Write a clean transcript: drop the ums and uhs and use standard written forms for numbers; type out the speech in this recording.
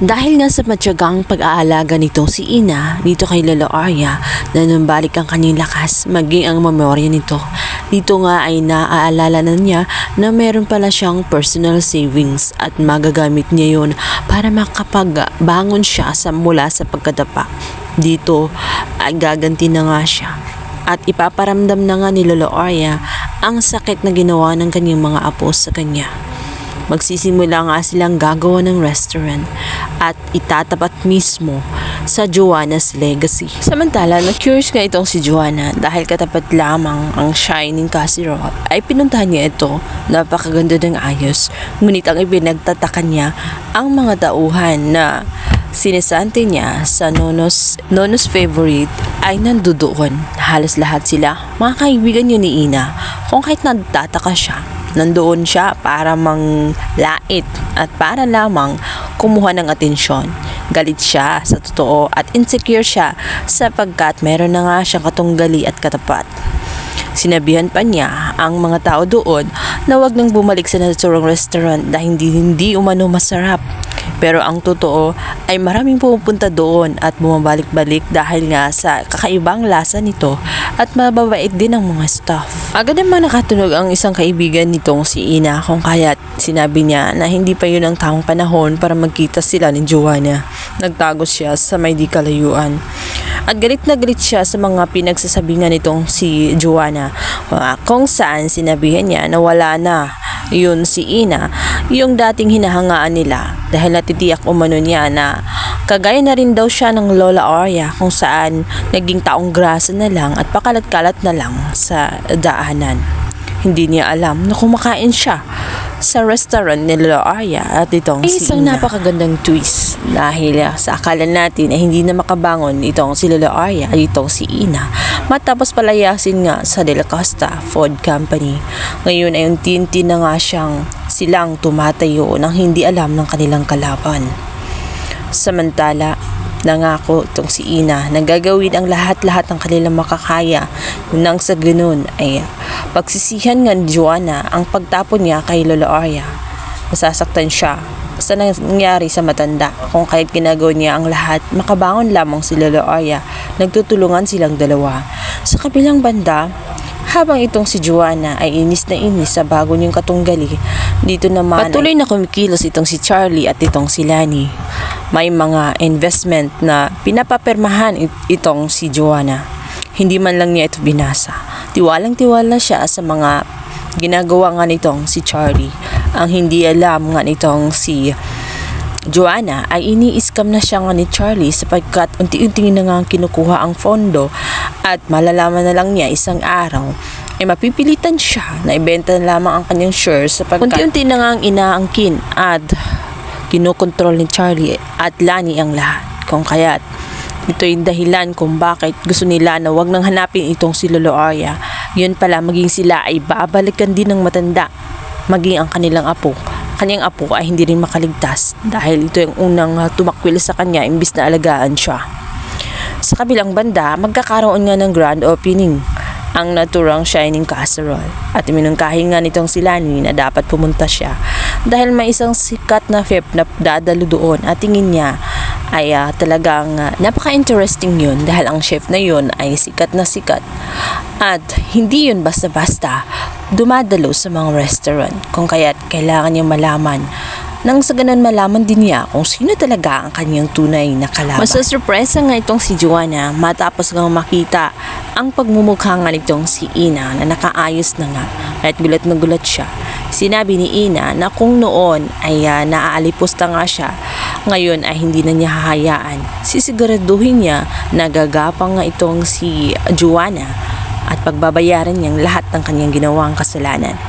Dahil nga sa matyagang pag-aalaga nitong si Ina dito kay Lola Arya, nanumbalik ang kanyang lakas maging ang memorya nito. Dito nga ay naaalala na niya na meron pala siyang personal savings at magagamit niya yon para makapagbangon siya mula sa pagkadapa. Dito ay gaganti na nga siya at ipaparamdam na nga ni Lola Arya ang sakit na ginawa ng kanyang mga apo sa kanya. Magsisimula nga silang gagawa ng restaurant at itatapat mismo sa Joanna's legacy. Samantala, na-curious nga itong si Joanna dahil katapat lamang ang Shining Casserole ay pinuntahan niya ito. Napakaganda ng ayos, ngunit ang ipinagtataka niya ang mga tauhan na sinisante niya sa Nono's favorite ay nandoon. Halos lahat sila mga kaibigan niya ni Ina, kung kahit nagtataka siya. Nandoon siya para manglait at para lamang kumuha ng atensyon. Galit siya sa totoo at insecure siya sapagkat meron na nga siyang katunggali at katapat. Sinabihan pa niya ang mga tao doon na wag nang bumalik sa naturang restaurant dahil hindi umano masarap. Pero ang totoo ay maraming pumupunta doon at bumabalik-balik dahil nga sa kakaibang lasa nito at mababait din ang mga staff. Agad naman nakatunog ang isang kaibigan nitong si Ina kung kaya't sinabi niya na hindi pa yun ang tamang panahon para magkita sila ni Joanna. Nagtago siya sa may di kalayuan. At galit na galit siya sa mga pinagsasabingan nitong si Joanna kung saan sinabihan niya na wala na yun si Ina yung dating hinahangaan nila dahil natitiyak umano niya na kagaya na rin daw siya ng Lola Arya kung saan naging taong grasa na lang at pakalat-kalat na lang sa daanan. Hindi niya alam na kumakain siya sa restaurant ni Lola Arya at itong si Isang Ina. napakagandang twist dahil sa akala natin ay hindi na makabangon itong si Lola Arya at itong si Ina matapos palayasin nga sa De La Costa Food Company. Ngayon ay unti-unti na nga silang tumatayo nang hindi alam ng kanilang kalaban. Samantala, nangako itong si Ina na gagawin ang lahat-lahat ng kanilang makakaya nang sa ganun ay pagsisihan nga ni Joanna ang pagtapon niya kay Lola Arya. Masasaktan siya sa nangyari sa matanda kung kahit ginagawa niya ang lahat, makabangon lamang si Lola Arya. Nagtutulungan silang dalawa. Sa kabilang banda, habang itong si Joanna ay inis na inis sa bago niyang katunggali, dito naman patuloy na kumikilos itong si Charlie at itong si Lani. May mga investment na pinapapermahan itong si Joanna. Hindi man lang niya ito binasa. Tiwalang-tiwala siya sa mga ginagawa nga nitong si Charlie. Ang hindi alam nga nitong si Joanna ay ini-scam na siya nga ni Charlie sapagkat unti-unti na nga kinukuha ang fondo at malalaman na lang niya isang araw ay mapipilitan siya na ibenta na lamang ang kanyang shares sapagkat unti-unti na nga ang inaangkin at kinokontrol ni Charlie at Lani ang lahat. Kung kaya't ito yung dahilan kung bakit gusto nila na wag nang hanapin itong si Lola Arya. Yun pala, maging sila ay babalikan din ng matanda, maging ang kanyang apo ay hindi rin makaligtas dahil ito yung unang tumakwil sa kanya imbis na alagaan siya. Sa kabilang banda, magkakaroon nga ng grand opening ang naturang Shining Casserole at minungkahin nga nitong si Lani na dapat pumunta siya dahil may isang sikat na chef na dadalo doon at tingin niya ay talagang napaka-interesting yun dahil ang chef na yun ay sikat na sikat at hindi yun basta-basta dumadalo sa mga restaurant kung kaya't kailangan niyang malaman nang sa ganun malaman din niya kung sino talaga ang kanyang tunay na kalaban. Masasurpresa nga itong si Joanna matapos nga makita ang pagmumukha nga nitong si Ina na nakaayos na nga at gulat na gulat siya. Sinabi ni Ina na kung noon ay naaalipos na nga siya, ngayon ay hindi na niya hahayaan. Sisiguraduhin niya na gagapang nga itong si Joanna at pagbabayaran niyang lahat ng kanyang ginawang kasalanan.